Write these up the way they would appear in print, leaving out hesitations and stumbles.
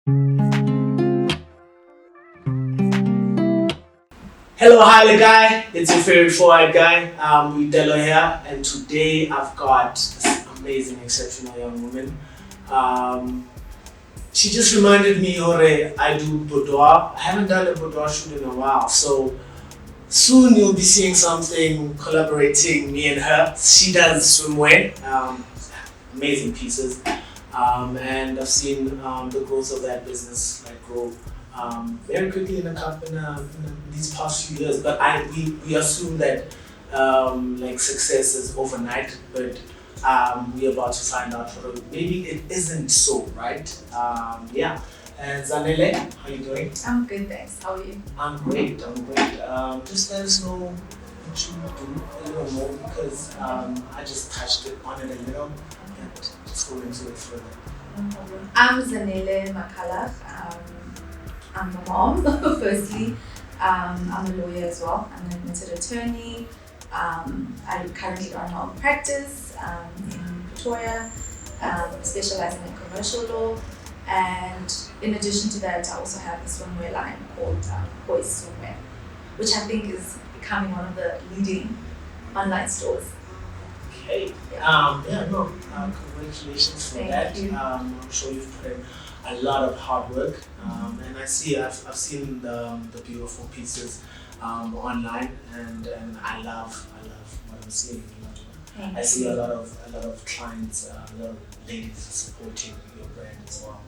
Hello, hi guy. It's your favorite four-eyed guy. With Delo here, and today I've got this amazing, exceptional young woman. Um, she just reminded me, Hore, I do boudoir. I haven't done a boudoir shoot in a while, so soon you'll be seeing something collaborating me and her. She does swimwear, amazing pieces, and I've seen the growth of that business like grow very quickly in these past few years. But we assume that like success is overnight, but we're about to find out maybe it isn't so, right? Yeah. And Zanele, how you doing? I'm good, thanks. How are you? I'm great. I'm great. Just let us know what you do a little more because I just touched it on it a little and just go into it further. No problem. I'm Zanele Macalagh. I'm a mom, firstly. I'm a lawyer as well. I'm an admitted attorney. I currently run my own practice in Pretoria, specializing in commercial law. And in addition to that, I also have a swimwear line called Poise Swimwear, which I think is becoming one of the leading online stores. Okay. Congratulations for Thank that. you. I'm sure you've put in a lot of hard work, and I've seen the beautiful pieces online, and I love what I'm seeing. Thank I see you. a lot of clients, a lot of ladies supporting your brand as well,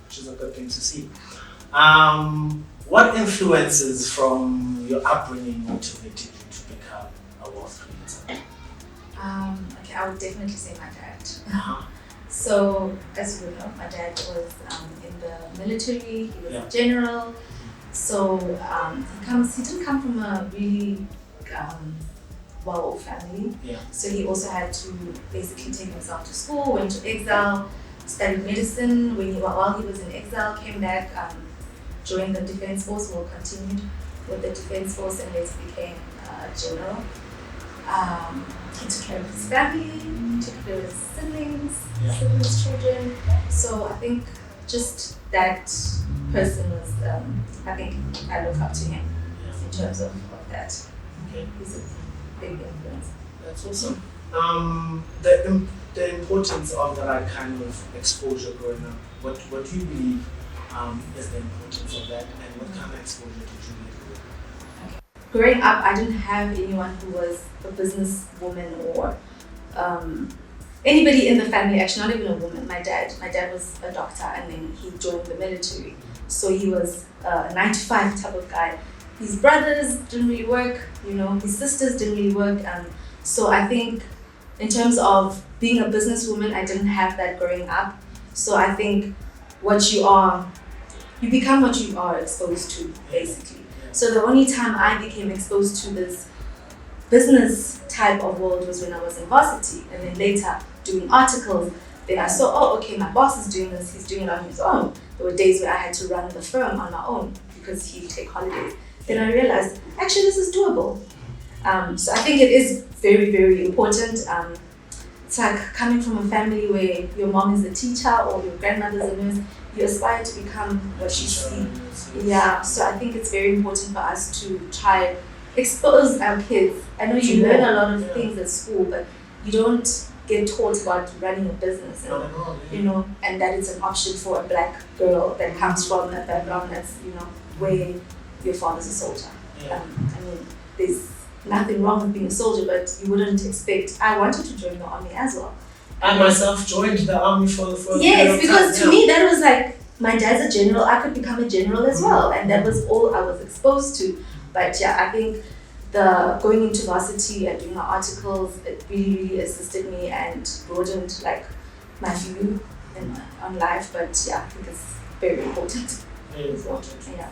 which is a good thing to see. What influences from your upbringing motivated you to become a wealth creator? Okay, I would definitely say my dad. Uh-huh. So, as you know, my dad was in the military. He was Yeah. a general. So he didn't come from a really well-off family. Yeah. So he also had to basically take himself to school, went to exile, studied medicine. While he was in exile, came back, joined the defense force, or continued with the defense force, and later became a general. He took care of his family, took care of his siblings, children. So I think just that person was, I think I look up to him in terms of that. Okay. He's a big influence. That's awesome. The importance of that kind of exposure growing up. What do you believe is the importance of that, and what kind of exposure did you get? Growing up, I didn't have anyone who was a businesswoman or anybody in the family, actually not even a woman. My dad was a doctor, and then he joined the military. So he was a 9-to-5 type of guy. His brothers didn't really work, his sisters didn't really work. So I think in terms of being a businesswoman, I didn't have that growing up. So I think you become what you are exposed to, basically. So the only time I became exposed to this business type of world was when I was in varsity, and then later doing articles. Then I saw, okay, my boss is doing this, he's doing it on his own. There were days where I had to run the firm on my own because he'd take holidays. Then I realized, actually, this is doable. So I think it is very, very important. It's like coming from a family where your mom is a teacher or your grandmother's a nurse, you aspire to become what you see. Yeah, so I think it's very important for us to try expose our kids. I know you learn a lot of things at school, but you don't get taught about running a business, and that it's an option for a black girl that comes from a background that's, where your father's a soldier. Yeah. I mean, there's nothing wrong with being a soldier, but you wouldn't expect. I wanted to join the army as well. I myself joined the army for yes, because to me that was like, my dad's a general, I could become a general as well, and that was all I was exposed to. But yeah, I think the going into varsity and doing my articles, it really, really assisted me and broadened like my view on life. But yeah, I think it's very important. Very important. Yeah.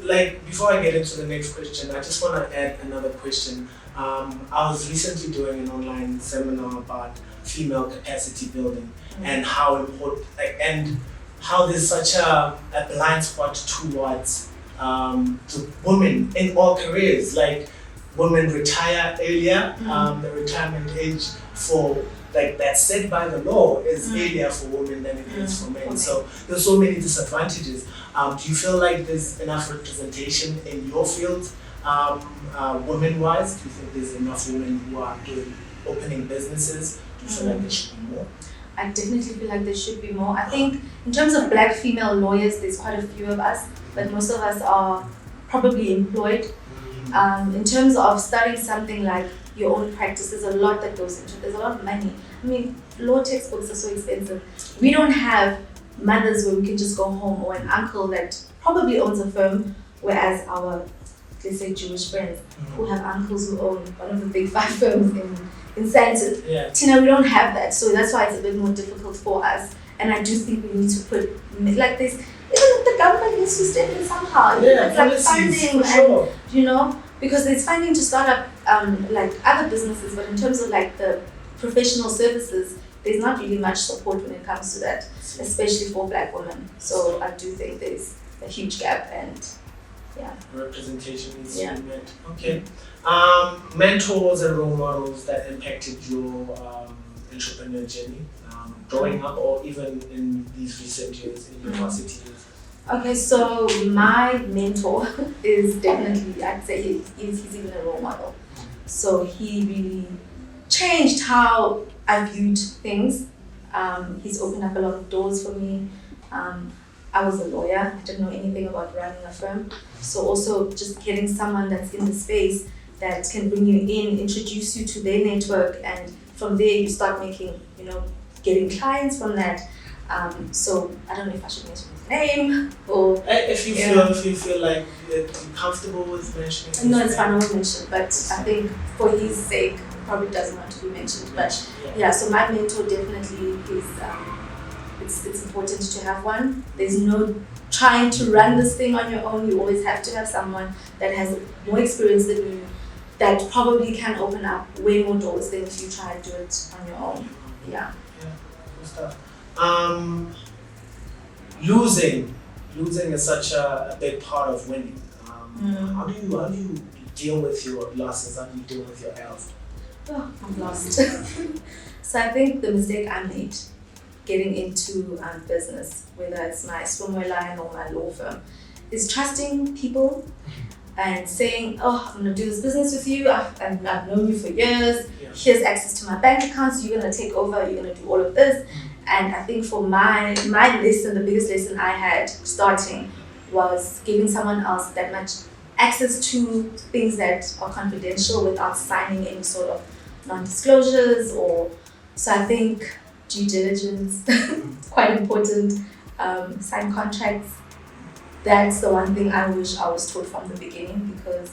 Like before I get into the next question, I just want to add another question. I was recently doing an online seminar about female capacity building and how important, and how there's such a blind spot towards to women in all careers. Like women retire earlier, the retirement age for like that's set by the law is earlier for women than it is for men. So there's so many disadvantages. Do you feel like there's enough representation in your field, women-wise? Do you think there's enough women who are opening businesses? Do you feel like there should be more? I definitely feel like there should be more. I think in terms of black female lawyers, there's quite a few of us, but most of us are probably employed. In terms of starting something like your own practice, there's a lot that goes into it. There's a lot of money. I mean, law textbooks are so expensive. We don't have mothers where we can just go home, or an uncle that probably owns a firm, whereas our, let's say, Jewish friends who have uncles who own one of the big 5 firms in Sandton. Yeah. Tina, we don't have that, so that's why it's a bit more difficult for us. And I do think we need to put like this. Even the government needs to step in somehow. Yeah, it's like funding, sure. and because there's funding to start up like other businesses, but in terms of like the professional services, there's not really much support when it comes to that, especially for black women. So I do think there's a huge gap, and representation needs to be met. Okay. Mentors and role models that impacted your entrepreneur journey, growing up or even in these recent years in university years? Okay, so my mentor is definitely, I'd say he's even a role model. So he really changed how I viewed things. He's opened up a lot of doors for me. I was a lawyer, I didn't know anything about running a firm. So also just getting someone that's in the space that can bring you in, introduce you to their network, and from there you start making, getting clients from that. So I don't know if I should mention his name or if you feel like you're comfortable with mentioning his no, it's name. fine, I won't mention, but I think for his sake probably doesn't want to be mentioned. But so my mentor definitely is it's important to have one. There's no trying to run this thing on your own. You always have to have someone that has more experience than you, that probably can open up way more doors than if you try to do it on your own. Yeah. Good stuff. Losing is such a big part of winning. How do you deal with your losses? How do you deal with your health? Oh, I'm lost. So I think the mistake I made getting into business, whether it's my swimwear line or my law firm, is trusting people and saying, oh, I'm going to do this business with you. I've known you for years. Yeah. Here's access to my bank accounts. You're going to take over. You're going to do all of this. And I think for my lesson, the biggest lesson I had starting was giving someone else that much access to things that are confidential without signing any sort of non-disclosures. So I think due diligence, quite important. Sign contracts. That's the one thing I wish I was taught from the beginning, because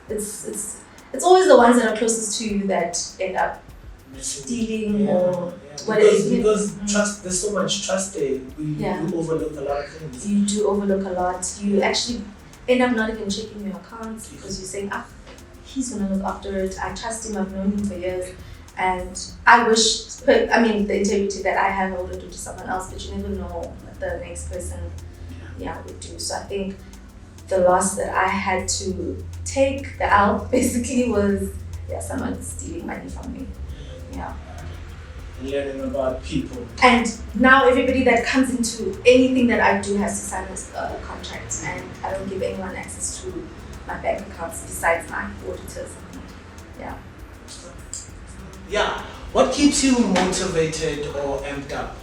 it's always the ones that are closest to you that end up stealing or whatever. Because trust, there's so much trust there. You overlook a lot of things. You do overlook a lot. You actually end up not even checking your accounts because you're saying, he's gonna look after it. I trust him. I've known him for years. And I wish, the integrity that I have, I would do to someone else, but you never know what the next person would do. So I think the loss that I had to take, the L, basically was someone stealing money from me. Yeah. Learning about people. And now everybody that comes into anything that I do has to sign a contract, and I don't give anyone access to my bank accounts besides my auditors. Yeah. What keeps you motivated or amped up?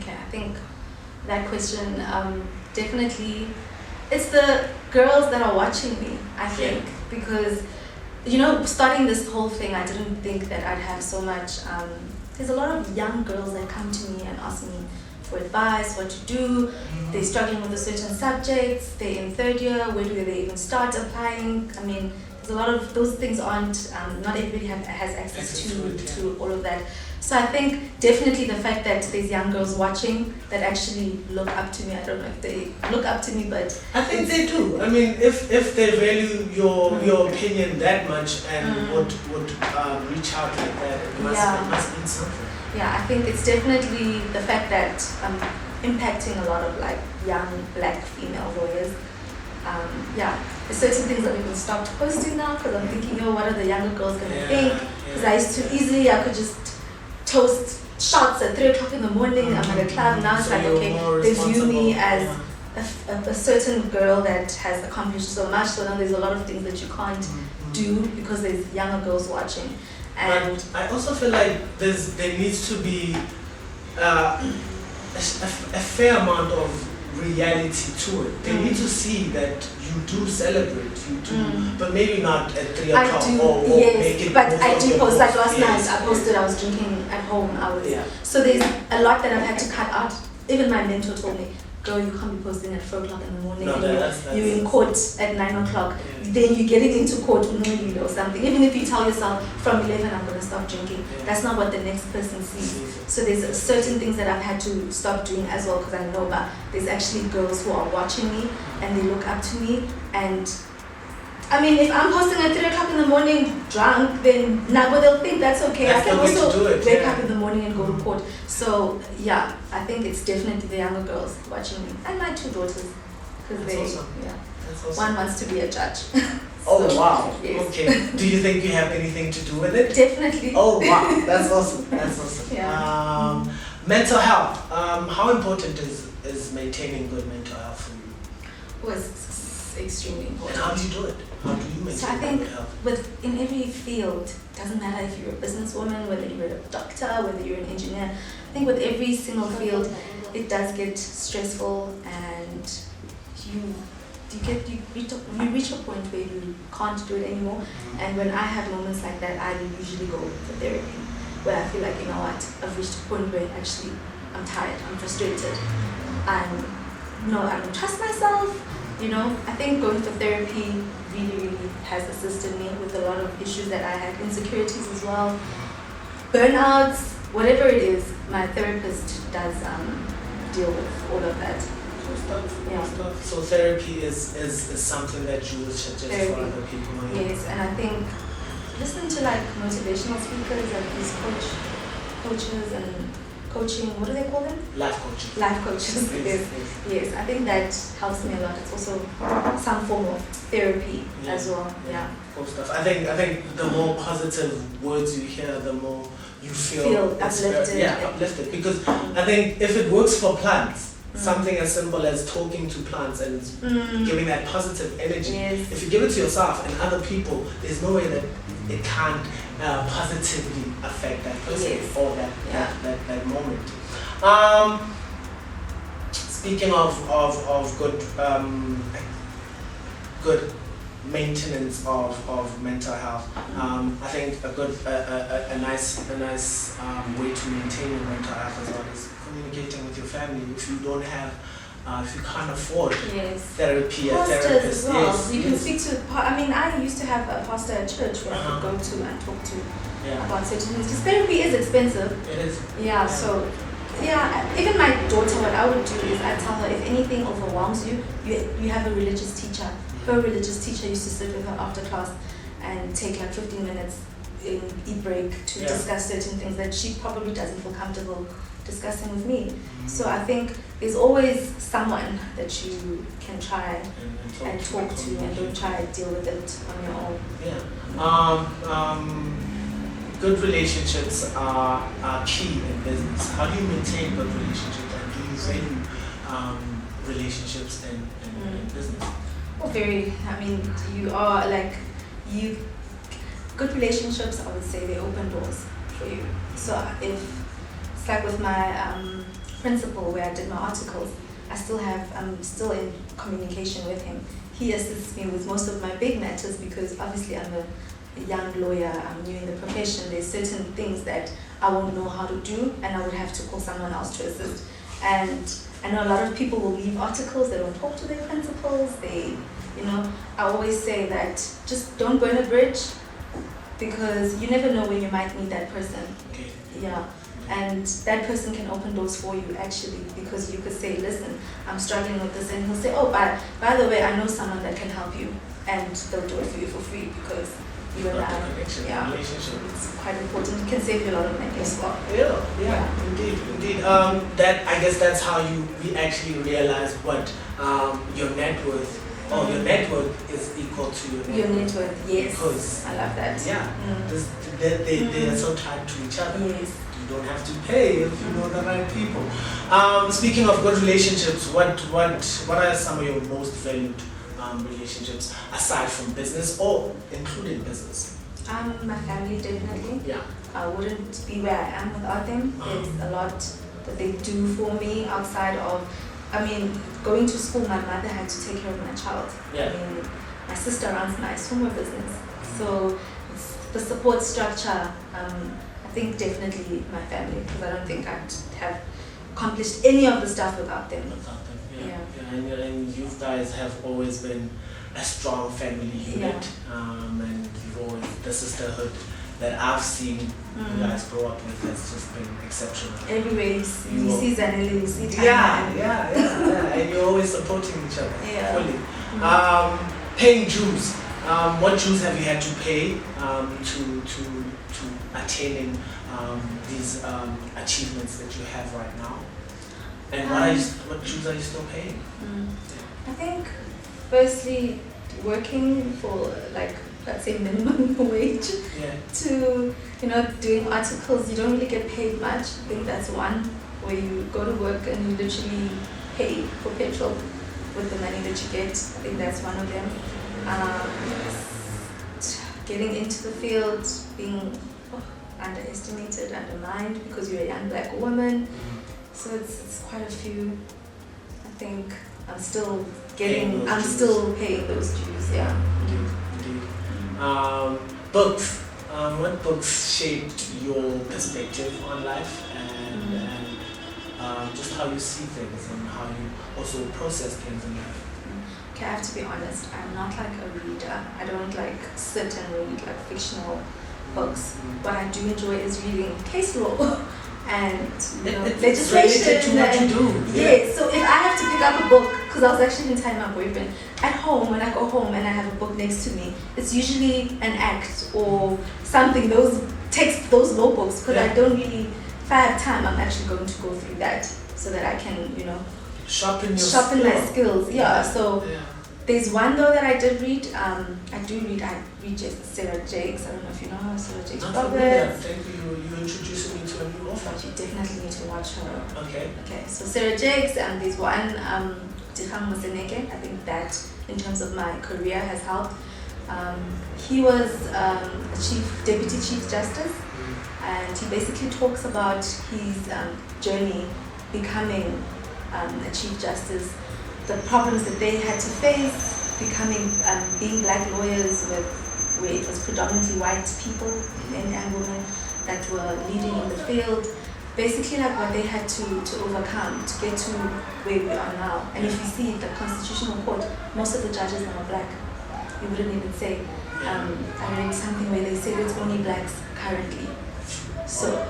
Okay, I think that question definitely, it's the girls that are watching me, I think, because starting this whole thing, I didn't think that I'd have so much. There's a lot of young girls that come to me and ask me for advice, what to do. They're struggling with a certain subjects. They're in 3rd year. Where do they even start applying? I mean, there's a lot of those things aren't. Not everybody has access to all of that. So I think definitely the fact that there's young girls watching that actually look up to me. I don't know if they look up to me, but I think they do. I mean, if they value your opinion that much and would reach out like that, it must mean something. Yeah, I think it's definitely the fact that I'm impacting a lot of like young black female lawyers. There's certain things that we can stop posting now because I'm thinking, what are the younger girls going to think? Because I could just toast shots at 3 o'clock in the morning. I'm at a club. Now it's So like, you're okay, more they view me responsible. as a certain girl that has accomplished so much. So now there's a lot of things that you can't do because there's younger girls watching. And But I also feel like there needs to be a fair amount of reality to it. They need to see that you do celebrate, you do, but maybe not at 3 I o'clock do, or yes, make it but most I of do your post, like posts. last Yes, night I posted I was drinking at home. Yeah. So there's a lot that I've had to cut out. Even my mentor told me, girl, you can't be posting at 4 o'clock in the morning No, and that's you're in court at 9 o'clock. Yeah. Then you're getting into court or something. Even if you tell yourself from 11 I'm going to stop drinking, Yeah. that's not what the next person sees. So there's certain things that I've had to stop doing as well because I know that there's actually girls who are watching me and they look up to me. And I mean, if I'm posting at 3 o'clock in the morning drunk, then now but they'll think that's okay. That's I can the way to also do it, wake yeah. up in the morning and go to court. So yeah, I think it's definitely the younger girls watching me and my 2 daughters because That's they awesome. yeah. That's awesome. One wants to be a judge. Oh So, wow. yes. Okay. Do you think you have anything to do with it? Definitely. Oh wow. That's awesome. That's awesome. Yeah. Mental health. How important is maintaining good mental health for you? Was extremely And important. how do you do it? How do you So I maintain think good health? in every field, doesn't matter if you're a businesswoman, whether you're a doctor, whether you're an engineer. I think with every single field, it does get stressful, and you reach a point where you can't do it anymore. And when I have moments like that, I usually go for therapy, where I feel like, you know what, I've reached a point where actually I'm tired, I'm frustrated, I don't trust myself. You know, I think going for therapy really has assisted me with a lot of issues that I had, insecurities as well, burnouts, whatever it is. My therapist does deal with all of that. Yeah. So therapy is something that you would suggest Therapy. for other people. Yes, and I think listening to like motivational speakers and these coaches and coaching, what do they call them? Life coaching. Life coaches. Yes, I think that helps me a lot. It's also some form of therapy as well. Yeah. Cool stuff. I think the more positive words you hear, the more you feel uplifted. Uplifted. Because I think if it works for plants, something as simple as talking to plants and giving that positive energy. Yes. If you give it to yourself and other people, there's no way that it can't positively affect that person or that moment. Speaking of good maintenance of mental health, I think a nice way to maintain your mental health as well is communicating with your family. If you don't have, if you can't afford therapy, a Pastors therapist, as well. yes, You yes. can speak to. I mean, I used to have a pastor at church where I could go to and talk to about certain things. Because therapy is expensive. It is. Yeah. So. Yeah, even my daughter, what I would do is I tell her if anything overwhelms you, you have a religious teacher. Her religious teacher used to sit with her after class and take like 15 minutes in break to discuss certain things that she probably doesn't feel comfortable discussing with me. So I think there's always someone that you can try and talk to and don't try to deal with it on your own. Yeah. Good relationships are key in business. How do you maintain good relationships, and do you value relationships in business? Well, very. I mean, good relationships, I would say they open doors for you. So if it's like with my principal where I did my articles, I'm still in communication with him. He assists me with most of my big matters because obviously I'm a young lawyer, I'm new in the profession. There's certain things that I won't know how to do and I would have to call someone else to assist. And I know a lot of people will leave articles, they don't talk to their principals, I always say that just don't burn a bridge because you never know when you might meet that person. Okay. Yeah. And that person can open doors for you actually because you could say, listen, I'm struggling with this, and he'll say, oh, by the way, I know someone that can help you, and they'll do it for you for free because you and I, it's quite important. It can save you a lot of money as well. Yeah, indeed. I guess that's how we actually realize what your net worth. Your net worth is equal to your net worth. Yes. Because I love that. yeah, they are so tied to each other. Yes. You You don't have to pay if you know the right people. Speaking of good relationships, what are some of your most valued relationships aside from business or including business? My family definitely. Yeah. I wouldn't be where I am without them. There's a lot that they do for me outside of, going to school, my mother had to take care of my child. Yeah. My sister runs my swimwear business. So it's the support structure, I think definitely my family, because I don't think I'd have accomplished any of the stuff without them. And you guys have always been a strong family unit, and you've always, the sisterhood that I've seen you guys grow up with has just been exceptional. Everywhere you see Zanele, you see Tanya. And you're always supporting each other fully. Paying dues. What dues have you had to pay to attaining these achievements that you have right now? And what dues are you still paying? I think firstly working for let's say minimum wage to doing articles. You don't really get paid much. I think that's one where you go to work and you literally pay for petrol with the money that you get. I think that's one of them. Getting into the field, being underestimated, undermined because you're a young black woman. So it's quite a few. I think I'm still paying those dues. Indeed. Books. What books shaped your perspective on life and just how you see things and how you also process things in life? Okay, I have to be honest. I'm not like a reader. I don't sit and read fictional books. What I do enjoy is reading case law and legislation. To what you do. Yeah. So if I have to pick up a book, because I was actually going to tell my boyfriend, at home when I go home and I have a book next to me, it's usually an act or something. Those notebooks, because I don't really. If I have time, I'm actually going to go through that so that I can sharpen my skills. So there's one though that I did read. I read Sarah Jakes. I don't know if you know her, Sarah Jakes. Thank you. You introduced me to a new author. You definitely need to watch her. Okay. So Sarah Jakes, and there's one, I think that in terms of my career has helped. He was a deputy chief justice, and he basically talks about his journey becoming a chief justice, the problems that they had to face, being black lawyers where it was predominantly white people and women that were leading in the field. Basically what they had to overcome to get to where we are now. And if you see the Constitutional Court, most of the judges are not black. You wouldn't even say. I read something where they said it's only blacks currently. So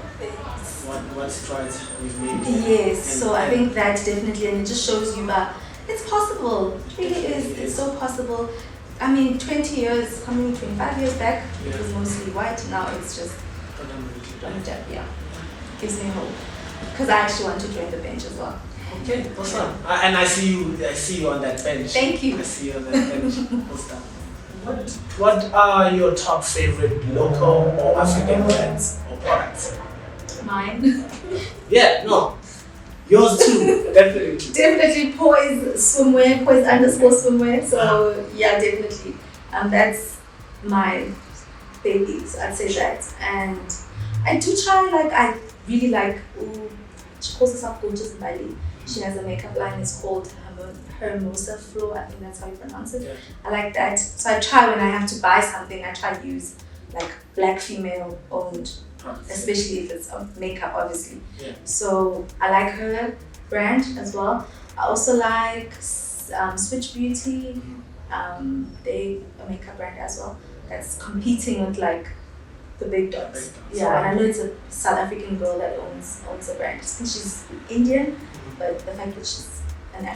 what strides we've made. Yes, so I think that definitely, and it just shows you that it's possible. It really is. It's so possible. 20 years, 25 years back, it was mostly white. Now it's just gives me hope. Because I actually want to join the bench as well. Okay, awesome. And I see you on that bench. Thank you. I see you on that bench. Awesome. What are your top favorite local or African brands or products? Mine. Yours too, definitely. Definitely Poise Swimwear, Poise_Swimwear. So definitely. That's my baby, so I'd say that. And I do try, I really like, she calls herself Gorgeous Bali. She has a makeup line, it's called Hermosa Flow, I think that's how you pronounce it. I like that. So I try when I have to buy something, I try to use black female owned, especially if it's makeup, obviously. So I like her brand as well. I also like Switch Beauty. They a makeup brand as well that's competing with the big dogs. And I know it's a South African girl that owns a brand. Just think she's Indian, but the fact that she's an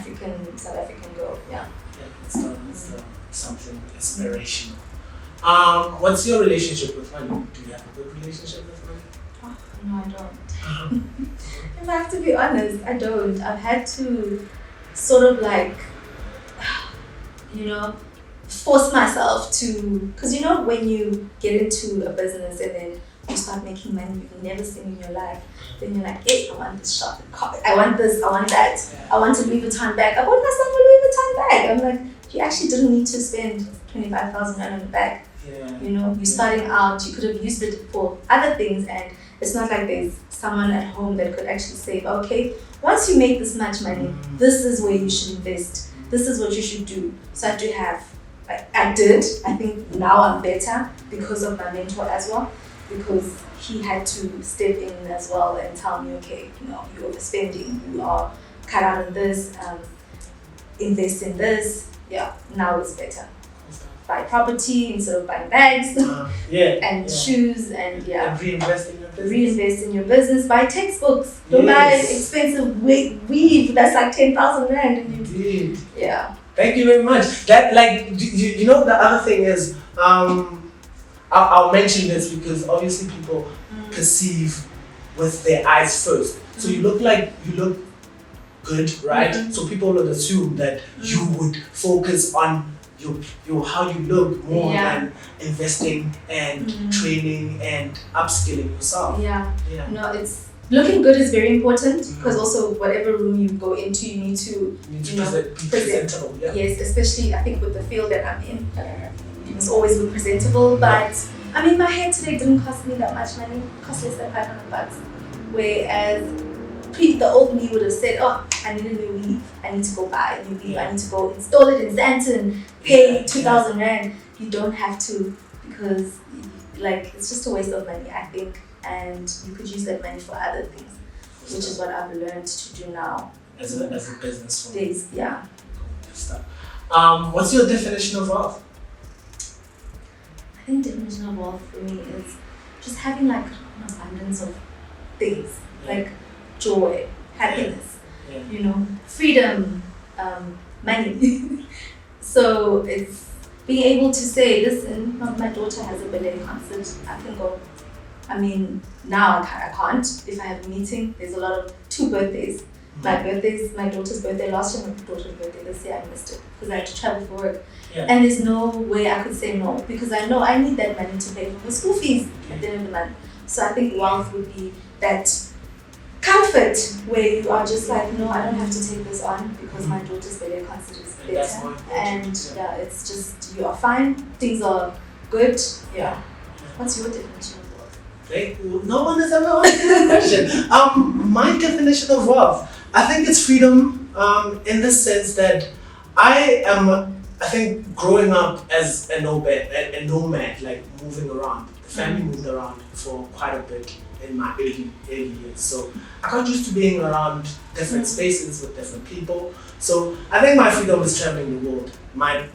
South African girl. It's something inspirational. What's your relationship with money? Do you have a good relationship with money? No, I don't. If I have to be honest, I don't. I've had to sort of force myself to, because when you get into a business and then you start making money you've never seen in your life. Then you're like, hey, I want this shopping cart, I want this, I want that, I want a Louis Vuitton bag. I bought myself a Louis Vuitton bag. I'm like, you actually didn't need to spend 25,000 rand on a bag. You know, you're starting out, you could have used it for other things, and it's not like there's someone at home that could actually say, okay, once you make this much money, this is where you should invest. This is what you should do. So I do have, I did. I think now I'm better because of my mentor as well, because he had to step in as well and tell me, okay, you know, you're overspending, you are cut out on this, invest in this. Yeah, now it's better. Buy property instead of buying bags and shoes and And reinvest in your business. Reinvest in your business. Buy textbooks. Don't buy expensive weave that's like 10,000 rand. Indeed. Yeah. Thank you very much. That, like, you know, the other thing is, I'll mention this because obviously people perceive with their eyes first. So you look good, right? So people would assume that you would focus on your how you look more than investing and training and upskilling yourself. No, it's looking good is very important because also whatever room you go into, you need to be presentable. Yes, especially I think with the field that I'm in, you must always look presentable. But I mean, my hair today didn't cost me that much money. It cost less than $500. Whereas the old me would have said, oh, I need a new weave, I need to go buy a new weave, I need to go install it in Zanton, pay 2,000 rand. You don't have to, because like it's just a waste of money, I think, and you could use that money for other things, which is what I've learned to do now. As a business woman. What's your definition of wealth? I think definition of wealth for me is just having like an abundance of things, like joy, happiness, you know, freedom, money. So it's being able to say, listen, my daughter has a ballet concert, I can go. I mean, now I can't. If I have a meeting, there's a lot of 2 birthdays. My daughter's birthday last year, my daughter's birthday this year, I missed it because I had to travel for work. And there's no way I could say no because I know I need that money to pay for the school fees at the end of the month. So I think wealth would be that comfort where you are just like, no, I don't have to take this on because my daughter's ballet concert is better. And it's just, you are fine, things are good. What's your definition of wealth? No one has ever asked that question. My definition of wealth, I think it's freedom in the sense that I think growing up as a nomad, like moving around, the family moved around for quite a bit in my early years. So I got used to being around different spaces with different people. So I think my freedom is traveling the world. My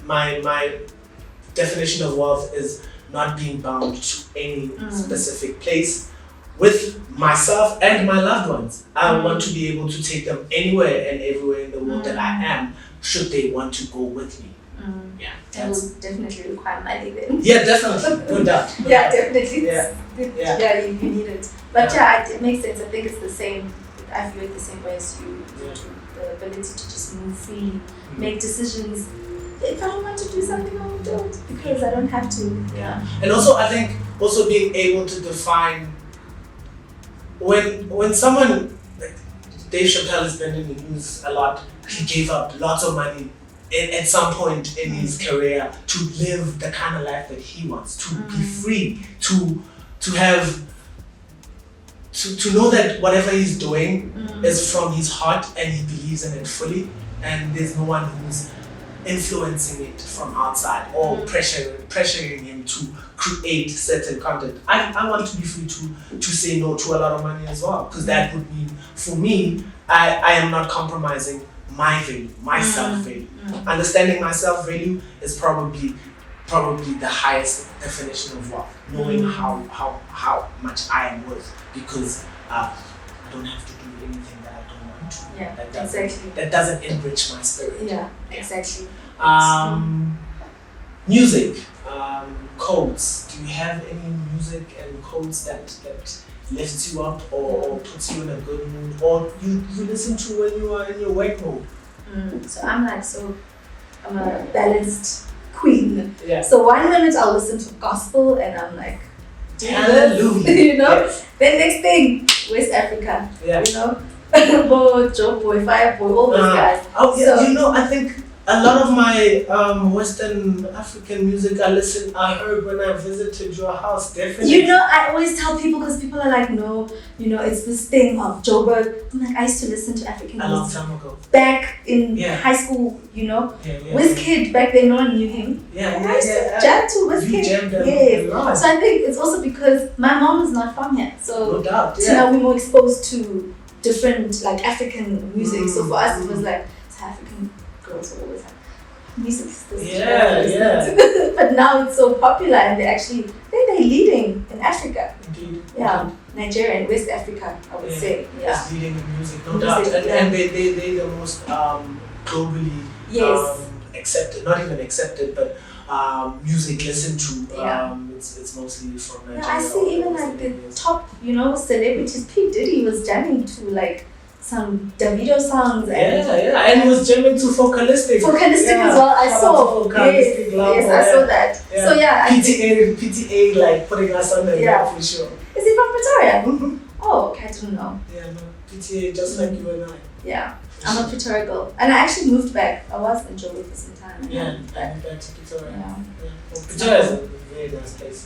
definition of wealth is not being bound to any specific place with myself and my loved ones. I want to be able to take them anywhere and everywhere in the world that I am, should they want to go with me. That will definitely require money then. Yeah, definitely. No doubt. Definitely. You need it. But it makes sense. I think it's the same. I feel it the same way as you do. The ability to just move freely, make decisions. If I don't want to do something, I won't do it because I don't have to. And also, I think being able to define when someone, like Dave Chappelle has been in the news a lot. He gave up lots of money at some point in his career to live the kind of life that he wants, to be free, to have, to know that whatever he's doing is from his heart and he believes in it fully, and there's no one who's influencing it from outside or pressuring him to create certain content. I want to be free to say no to a lot of money as well, because that would mean, for me, I am not compromising my value, my self-value. Understanding my self-value is probably the highest definition of wealth. Knowing how much I am worth, because I don't have to do anything that I don't want to. That doesn't enrich my spirit. Exactly. Music, codes. Do you have any music and codes that lifts you up or puts you in a good mood, or you listen to when you are in your work mode? So I'm a balanced queen. So 1 minute I'll listen to gospel and I'm like Hallelujah. You know? Yes. Then next thing, West Africa. Yeah. You know? Bo, Joe Boy, Fire Boy, all those guys. Oh yeah, So- you know, I think a lot of my Western African music I heard when I visited your house, definitely. You know, I always tell people because people are like, no, you know, it's this thing of Joburg. I'm like, I used to listen to African a long music time ago. back in Yeah. high school, you know. Yeah, yeah. Wizkid, back then no one knew him. Yeah, And yeah, I used yeah. to jam to You Wizkid. jammed them Yes. a lot. So I think it's also because my mom is not from here. So No doubt, so yeah. now we're more exposed to different like African music. So for us it was like it's African girls were always like music is this. Yeah, yeah. But now it's so popular and they're leading in Africa. Indeed. Yeah. Nigeria and West Africa, I would Yeah. say. Yeah. It's leading in music, no Music, doubt. And, yeah. and they're the most globally Yes. accepted, not even accepted, but music listened to. Yeah. It's mostly from Nigeria. Yeah, I see even like the top, you know, celebrities. P. Diddy was jamming to like some Davido songs and And he was jamming to Focalistic. Focalistic Yeah. as well. I Shout saw. out to Focalistic, love, Yes, I saw that. Yeah. So yeah, I think, PTA like putting us on the Yeah. map for sure. is he from Pretoria? Mhm. Oh, okay, I don't know. Yeah, no, PTA just like you and I. Yeah, I'm a Pretoria girl, and I actually moved back. I was in Joburg for some time. And I Yeah, moved back. back to Pretoria. Yeah. Yeah. Well, Pretoria is a very nice place.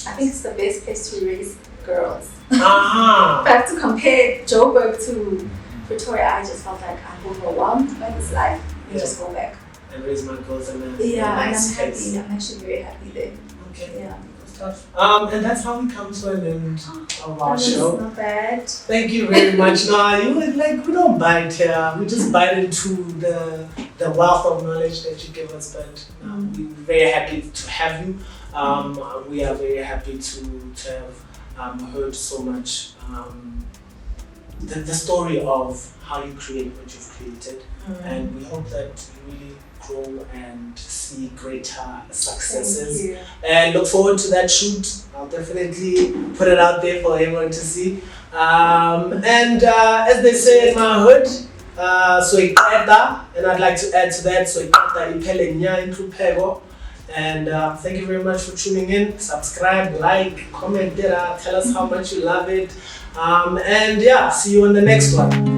I think it's the best place to raise girls. Aha! If I have to compare Joburg to Pretoria, I just felt like I'm overwhelmed by this life. I Yeah. just go back. And raise my girls in a Yeah, and I'm nice happy. place. I'm actually very happy there. Okay. Yeah. Stuff. And that's how we come to an end of our That was show. not bad. Thank you very much. No, you were like we don't bite here. We just bite into the wealth of knowledge that you give us. But we're very happy to have you. We are very happy to have heard so much the story of how you create what you've created, and we hope that you really grow and see greater successes. Thank you. And look forward to that shoot. I'll definitely put it out there for everyone to see. And as they say in my hood, soyiqeda, and I'd like to add to that, soyiqeda iphele nya intlupheko. And thank you very much for tuning in. Subscribe, like, comment, tell us how much you love it. And yeah, see you on the next one.